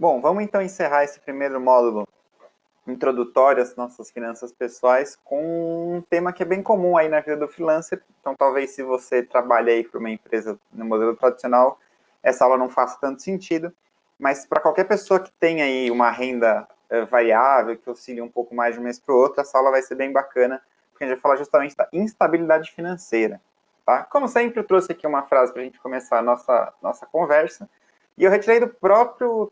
Bom, vamos então encerrar esse primeiro módulo introdutório às nossas finanças pessoais com um tema que é bem comum aí na vida do freelancer. Então, talvez se você trabalha aí para uma empresa no modelo tradicional, essa aula não faça tanto sentido, mas para qualquer pessoa que tenha aí uma renda variável, que oscile um pouco mais de um mês para o outro, essa aula vai ser bem bacana, porque a gente vai falar justamente da instabilidade financeira. Tá? Como sempre, eu trouxe aqui uma frase para a gente começar a nossa conversa, e eu retirei do próprio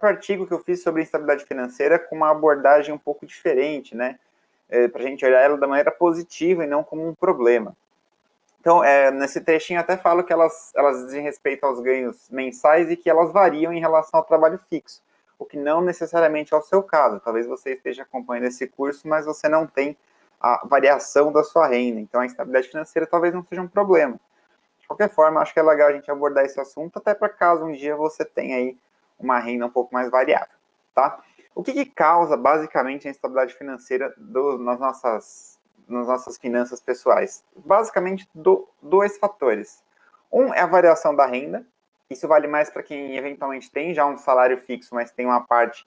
artigo que eu fiz sobre instabilidade financeira com uma abordagem um pouco diferente, né? Para a gente olhar ela da maneira positiva e não como um problema. Então, nesse trechinho até falo que elas dizem respeito aos ganhos mensais e que elas variam em relação ao trabalho fixo, o que não necessariamente é o seu caso. Talvez você esteja acompanhando esse curso, mas você não tem a variação da sua renda. Então, a instabilidade financeira talvez não seja um problema. De qualquer forma, acho que é legal a gente abordar esse assunto, até para caso um dia você tenha aí uma renda um pouco mais variável, tá? O que causa, basicamente, a instabilidade financeira nas nossas finanças pessoais? Basicamente, dois fatores. Um é a variação da renda. Isso vale mais para quem eventualmente tem já um salário fixo, mas tem uma parte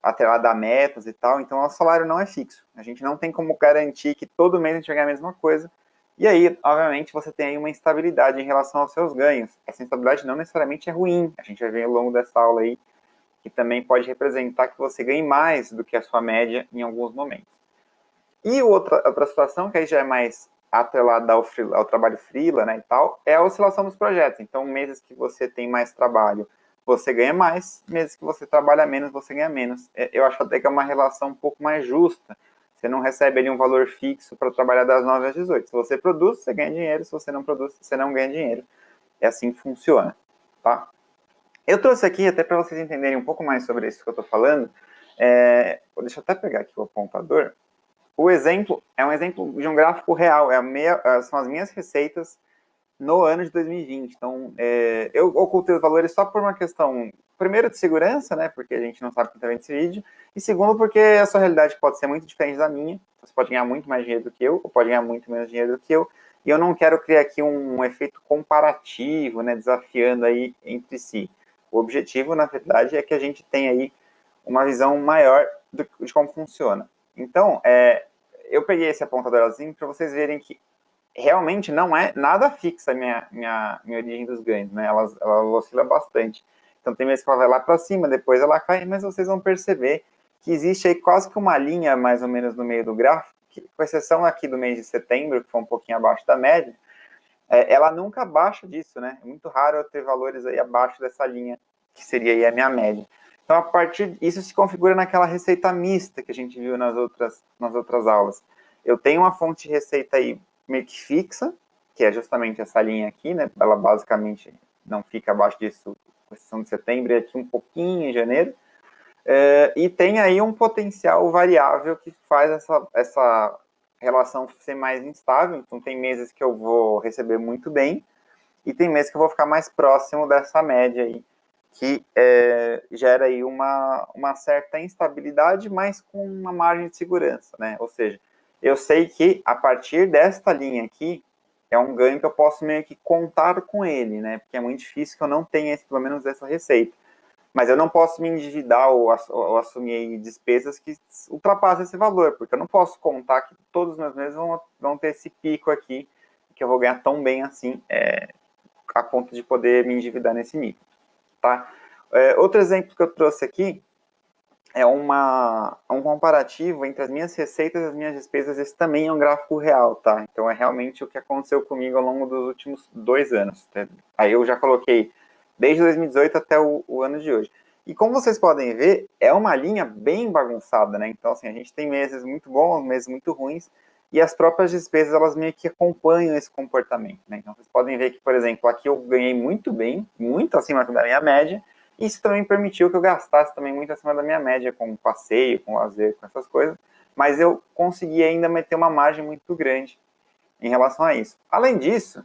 atrelada a metas e tal. Então, o salário não é fixo. A gente não tem como garantir que todo mês a gente vai ganhar a mesma coisa. E aí, obviamente, você tem aí uma instabilidade em relação aos seus ganhos. Essa instabilidade não necessariamente é ruim. A gente vai ver ao longo dessa aula aí que também pode representar que você ganhe mais do que a sua média em alguns momentos. E outra situação, que aí já é mais atrelada ao trabalho freela, né, e tal, é a oscilação dos projetos. Então, meses que você tem mais trabalho, você ganha mais, meses que você trabalha menos, você ganha menos. Eu acho até que é uma relação um pouco mais justa. Você não recebe ali um valor fixo para trabalhar das 9 às 18. Se você produz, você ganha dinheiro. Se você não produz, você não ganha dinheiro. É assim que funciona, tá? Eu trouxe aqui, até para vocês entenderem um pouco mais sobre isso que eu estou falando, deixa eu até pegar aqui o apontador. O exemplo é um exemplo de um gráfico real, são as minhas receitas no ano de 2020. Então, eu ocultei os valores só por uma questão, primeiro, de segurança, né, porque a gente não sabe quem está vendo esse vídeo, e segundo, porque a sua realidade pode ser muito diferente da minha. Você pode ganhar muito mais dinheiro do que eu, ou pode ganhar muito menos dinheiro do que eu, e eu não quero criar aqui um efeito comparativo, né, desafiando aí entre si. O objetivo, na verdade, é que a gente tenha aí uma visão maior de como funciona. Então, eu peguei esse apontadorzinho para vocês verem que realmente não é nada fixa a minha origem dos ganhos, né? Ela oscila bastante. Então tem vezes que ela vai lá para cima, depois ela cai, mas vocês vão perceber que existe aí quase que uma linha mais ou menos no meio do gráfico, que, com exceção aqui do mês de setembro, que foi um pouquinho abaixo da média, ela nunca abaixa disso, né? É muito raro eu ter valores aí abaixo dessa linha, que seria aí a minha média. Então, a partir disso se configura naquela receita mista que a gente viu nas outras aulas. Eu tenho uma fonte de receita aí meio que fixa, que é justamente essa linha aqui, né? Ela basicamente não fica abaixo disso, com exceção de setembro, e aqui um pouquinho em janeiro. E tem aí um potencial variável que faz essa relação ser mais instável. Então, tem meses que eu vou receber muito bem, e tem meses que eu vou ficar mais próximo dessa média aí, que gera aí uma certa instabilidade, mas com uma margem de segurança, né? Ou seja, eu sei que a partir desta linha aqui, é um ganho que eu posso meio que contar com ele, né? Porque é muito difícil que eu não tenha pelo menos essa receita. Mas eu não posso me endividar ou assumir despesas que ultrapassem esse valor, porque eu não posso contar que todos os meus meses vão ter esse pico aqui, que eu vou ganhar tão bem assim, a ponto de poder me endividar nesse nível, tá? Outro exemplo que eu trouxe aqui é um comparativo entre as minhas receitas e as minhas despesas. Esse também é um gráfico real, tá? Então é realmente o que aconteceu comigo ao longo dos últimos 2 anos. Tá? Aí eu já coloquei desde 2018 até o ano de hoje. E como vocês podem ver, é uma linha bem bagunçada, né? Então, assim, a gente tem meses muito bons, meses muito ruins, e as próprias despesas, elas meio que acompanham esse comportamento, né? Então, vocês podem ver que, por exemplo, aqui eu ganhei muito bem, muito acima da minha média. Isso também permitiu que eu gastasse também muito acima da minha média, com passeio, com lazer, com essas coisas, mas eu consegui ainda meter uma margem muito grande em relação a isso. Além disso,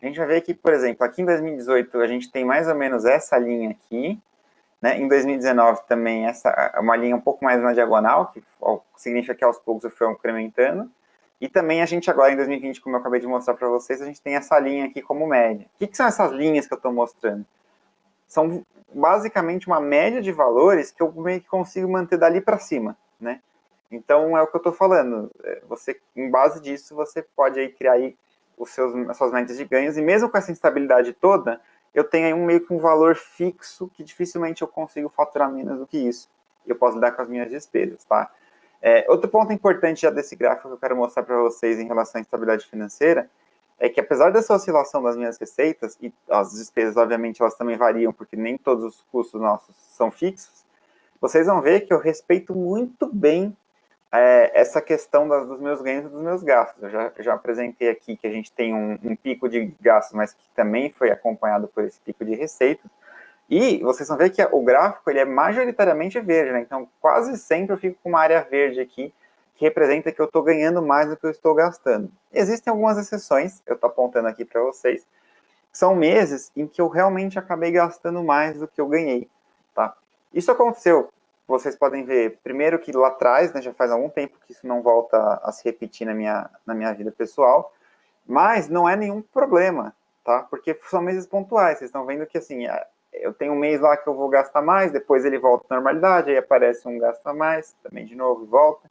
a gente vai ver que, por exemplo, aqui em 2018 a gente tem mais ou menos essa linha aqui, né? Em 2019 também uma linha um pouco mais na diagonal, que significa que aos poucos eu fui incrementando. E também a gente agora em 2020, como eu acabei de mostrar para vocês, a gente tem essa linha aqui como média. O que são essas linhas que eu estou mostrando? são basicamente uma média de valores que eu meio que consigo manter dali para cima, né? Então, é o que eu estou falando. Você, em base disso, você pode aí criar aí as suas metas de ganhos, e mesmo com essa instabilidade toda, eu tenho aí meio que um valor fixo que dificilmente eu consigo faturar menos do que isso. E eu posso lidar com as minhas despesas, tá? Outro ponto importante já desse gráfico que eu quero mostrar para vocês em relação à estabilidade financeira é que, apesar dessa oscilação das minhas receitas, e as despesas, obviamente, elas também variam, porque nem todos os custos nossos são fixos, vocês vão ver que eu respeito muito bem essa questão dos meus ganhos e dos meus gastos. Eu já apresentei aqui que a gente tem um pico de gastos, mas que também foi acompanhado por esse pico de receita. E vocês vão ver que o gráfico ele é majoritariamente verde, né? Então, quase sempre eu fico com uma área verde aqui, que representa que eu estou ganhando mais do que eu estou gastando. Existem algumas exceções, eu estou apontando aqui para vocês, são meses em que eu realmente acabei gastando mais do que eu ganhei, tá? Isso aconteceu, vocês podem ver, primeiro que lá atrás, né, já faz algum tempo que isso não volta a se repetir na minha vida pessoal, mas não é nenhum problema, tá? Porque são meses pontuais, vocês estão vendo que, assim, eu tenho um mês lá que eu vou gastar mais, depois ele volta à normalidade, aí aparece um gasto a mais, também de novo, volta.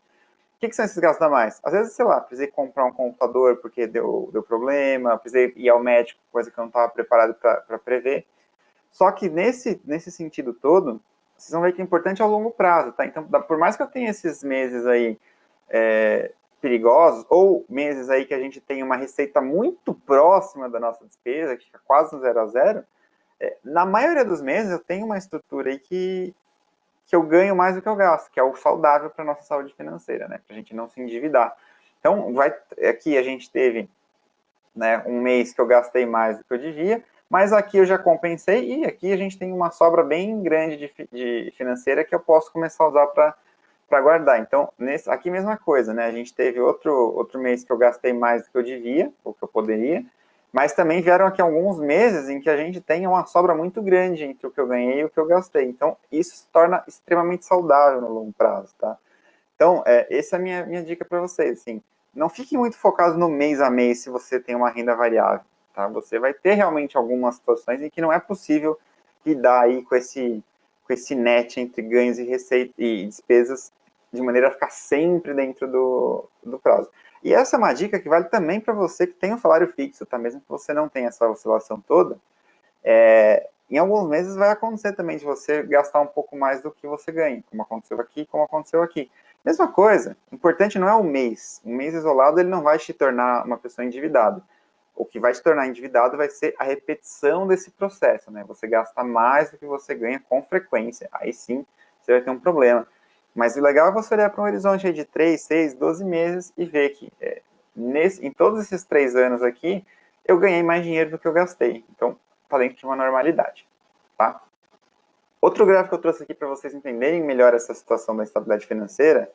O que são esses gastos a mais? Às vezes, sei lá, precisei comprar um computador porque deu problema, precisei ir ao médico, coisa que eu não estava preparado para prever. Só que nesse sentido todo, vocês vão ver que é importante ao longo prazo, tá? Então, por mais que eu tenha esses meses aí perigosos, ou meses aí que a gente tem uma receita muito próxima da nossa despesa, que fica quase no 0 a 0, na maioria dos meses eu tenho uma estrutura aí que eu ganho mais do que eu gasto, que é o saudável para a nossa saúde financeira, né? Para a gente não se endividar. Então, aqui a gente teve, né, um mês que eu gastei mais do que eu devia, mas aqui eu já compensei, e aqui a gente tem uma sobra bem grande de financeira que eu posso começar a usar para guardar. Então, aqui mesma coisa, né? A gente teve outro mês que eu gastei mais do que eu devia, ou que eu poderia, mas também vieram aqui alguns meses em que a gente tem uma sobra muito grande entre o que eu ganhei e o que eu gastei. Então, isso se torna extremamente saudável no longo prazo, tá? Então, essa é a minha dica para vocês, assim. Não fique muito focado no mês a mês se você tem uma renda variável, tá? Você vai ter realmente algumas situações em que não é possível lidar aí com esse net entre ganhos e receitas e despesas de maneira a ficar sempre dentro do prazo. E essa é uma dica que vale também para você que tem um salário fixo, tá? Mesmo que você não tenha essa oscilação toda, em alguns meses vai acontecer também de você gastar um pouco mais do que você ganha, como aconteceu aqui, como aconteceu aqui. Mesma coisa, o importante não é o mês. Um mês isolado ele não vai te tornar uma pessoa endividada. O que vai te tornar endividado vai ser a repetição desse processo, né? Você gasta mais do que você ganha com frequência. Aí sim, você vai ter um problema. Mas o legal é você olhar para um horizonte aí de 3, 6, 12 meses e ver que em todos esses 3 anos aqui, eu ganhei mais dinheiro do que eu gastei. Então, está dentro de uma normalidade, tá? Outro gráfico que eu trouxe aqui para vocês entenderem melhor essa situação da estabilidade financeira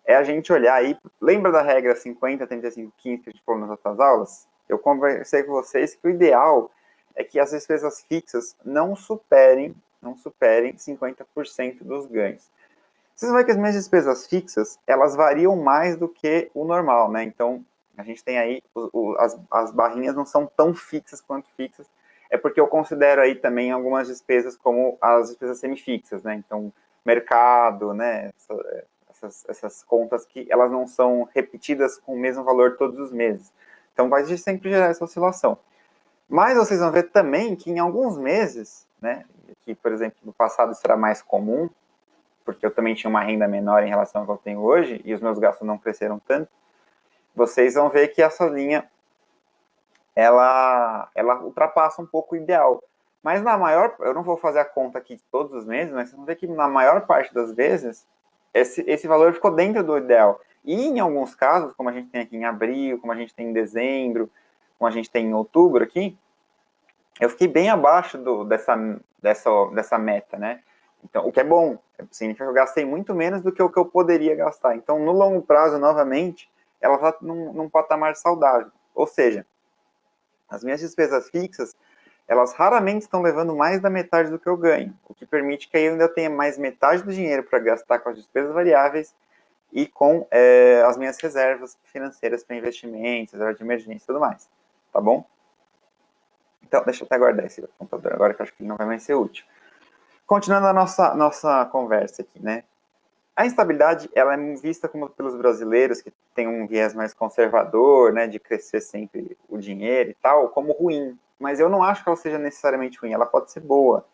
é a gente olhar aí, lembra da regra 50, 35, 15 que a gente falou nas outras aulas? Eu conversei com vocês que o ideal é que as despesas fixas não superem 50% dos ganhos. Vocês vão ver que as minhas despesas fixas, elas variam mais do que o normal, né? Então, a gente tem aí, as barrinhas não são tão fixas quanto fixas, é porque eu considero aí também algumas despesas como as despesas semifixas, né? Então, mercado, né? Essas contas que elas não são repetidas com o mesmo valor todos os meses. Então, vai sempre gerar essa oscilação. Mas vocês vão ver também que em alguns meses, né? Que, por exemplo, no passado isso era mais comum, porque eu também tinha uma renda menor em relação ao que eu tenho hoje, e os meus gastos não cresceram tanto, vocês vão ver que essa linha, ela ultrapassa um pouco o ideal. Mas eu não vou fazer a conta aqui de todos os meses, mas vocês vão ver que na maior parte das vezes, esse valor ficou dentro do ideal. E em alguns casos, como a gente tem aqui em abril, como a gente tem em dezembro, como a gente tem em outubro aqui, eu fiquei bem abaixo dessa meta, né? Então, o que é bom, significa que eu gastei muito menos do que o que eu poderia gastar. Então, no longo prazo, novamente, ela está num patamar saudável. Ou seja, as minhas despesas fixas, elas raramente estão levando mais da metade do que eu ganho, o que permite que eu ainda tenha mais metade do dinheiro para gastar com as despesas variáveis e com as minhas reservas financeiras para investimentos, reserva de emergência e tudo mais. Tá bom? Então, deixa eu até guardar esse computador agora, que eu acho que ele não vai mais ser útil. Continuando a nossa conversa aqui, né? A instabilidade, ela é vista como pelos brasileiros, que tem um viés mais conservador, né, de crescer sempre o dinheiro e tal, como ruim. Mas eu não acho que ela seja necessariamente ruim, ela pode ser boa.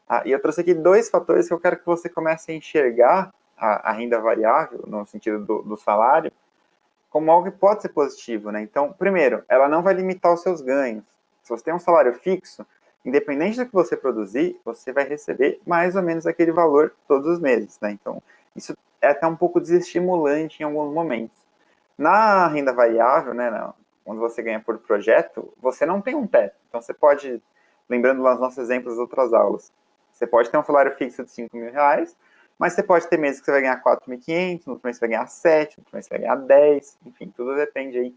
Tá? E eu trouxe aqui 2 fatores que eu quero que você comece a enxergar a renda variável, no sentido do salário, como algo que pode ser positivo, né? Então, primeiro, ela não vai limitar os seus ganhos. Se você tem um salário fixo, independente do que você produzir, você vai receber mais ou menos aquele valor todos os meses, né? Então, isso é até um pouco desestimulante em alguns momentos. Na renda variável, né, quando você ganha por projeto, você não tem um teto. Então, você pode, lembrando lá os nossos exemplos das outras aulas, você pode ter um salário fixo de R$ 5.000, mas você pode ter meses que você vai ganhar 4.500, no outro mês você vai ganhar 7, no outro mês você vai ganhar 10, enfim, tudo depende aí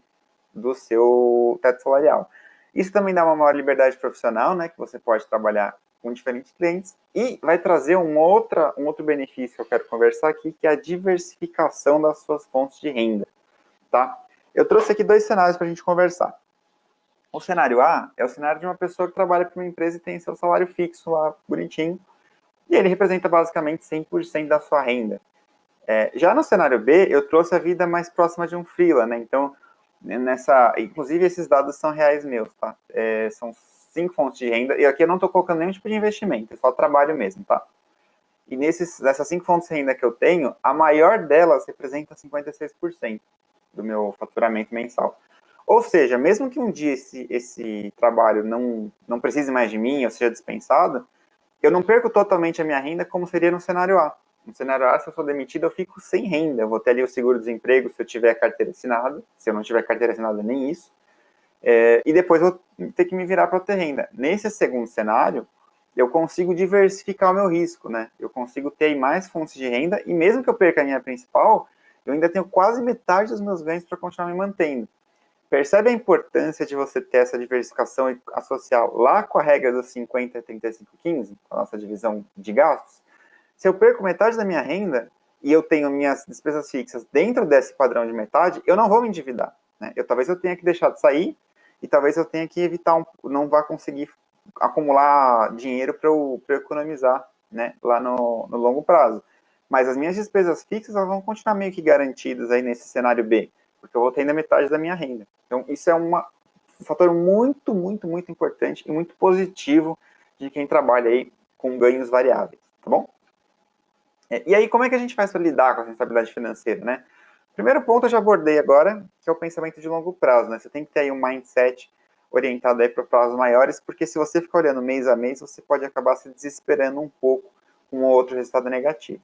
do seu teto salarial. Isso também dá uma maior liberdade profissional, né, que você pode trabalhar com diferentes clientes, e vai trazer um outro benefício que eu quero conversar aqui, que é a diversificação das suas fontes de renda, tá? Eu trouxe aqui 2 cenários para a gente conversar. O cenário A é o cenário de uma pessoa que trabalha para uma empresa e tem seu salário fixo lá, bonitinho, e ele representa basicamente 100% da sua renda. Já no cenário B, eu trouxe a vida mais próxima de um freela, né? Então, inclusive esses dados são reais meus, tá? São 5 fontes de renda, e aqui eu não estou colocando nenhum tipo de investimento, é só trabalho mesmo, tá? E dessas 5 fontes de renda que eu tenho, a maior delas representa 56% do meu faturamento mensal. Ou seja, mesmo que um dia esse trabalho não precise mais de mim, ou seja dispensado, eu não perco totalmente a minha renda como seria no cenário A. No cenário A, se eu sou demitido, eu fico sem renda. Eu vou ter ali o seguro-desemprego se eu tiver carteira assinada. Se eu não tiver carteira assinada, nem isso. E depois eu vou ter que me virar para ter renda. Nesse segundo cenário, eu consigo diversificar o meu risco, né? Eu consigo ter mais fontes de renda e mesmo que eu perca a minha principal, eu ainda tenho quase metade dos meus ganhos para continuar me mantendo. Percebe a importância de você ter essa diversificação social lá com a regra dos 50, 35, 15, a nossa divisão de gastos? Se eu perco metade da minha renda e eu tenho minhas despesas fixas dentro desse padrão de metade, eu não vou me endividar, né? Talvez eu tenha que deixar de sair e talvez eu tenha que evitar, não vá conseguir acumular dinheiro para eu economizar, né, lá no longo prazo. Mas as minhas despesas fixas elas vão continuar meio que garantidas aí nesse cenário B, porque eu vou ter ainda metade da minha renda. Então, isso é um fator muito, muito, muito importante e muito positivo de quem trabalha aí com ganhos variáveis, tá bom? E aí, como é que a gente faz para lidar com a responsabilidade financeira, né? Primeiro ponto eu já abordei agora, que é o pensamento de longo prazo, né? Você tem que ter aí um mindset orientado aí para prazos maiores, porque se você ficar olhando mês a mês, você pode acabar se desesperando um pouco com um outro resultado negativo.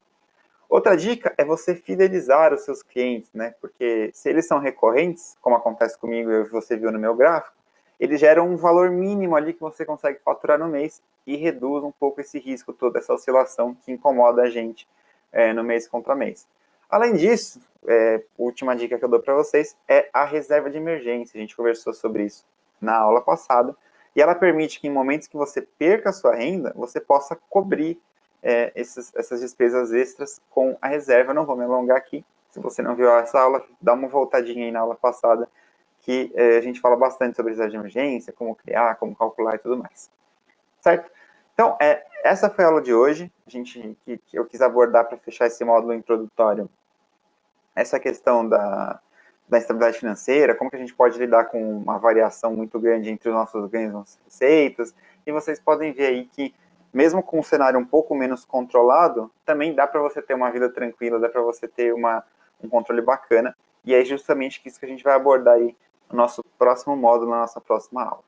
Outra dica é você fidelizar os seus clientes, né? Porque se eles são recorrentes, como acontece comigo e você viu no meu gráfico, eles geram um valor mínimo ali que você consegue faturar no mês e reduz um pouco esse risco, toda essa oscilação que incomoda a gente no mês contra mês. Além disso, última dica que eu dou para vocês é a reserva de emergência. A gente conversou sobre isso na aula passada e ela permite que em momentos que você perca a sua renda, você possa cobrir essas despesas extras com a reserva. Eu não vou me alongar aqui. Se você não viu essa aula, dá uma voltadinha aí na aula passada, que a gente fala bastante sobre reserva de emergência, como criar, como calcular e tudo mais. Certo? Então, essa foi a aula de hoje. Que eu quis abordar para fechar esse módulo introdutório, essa questão da instabilidade financeira, como que a gente pode lidar com uma variação muito grande entre os nossos ganhos e nossas receitas. E vocês podem ver aí que mesmo com um cenário um pouco menos controlado, também dá para você ter uma vida tranquila, dá para você ter um controle bacana. E é justamente isso que a gente vai abordar aí no nosso próximo módulo, na nossa próxima aula.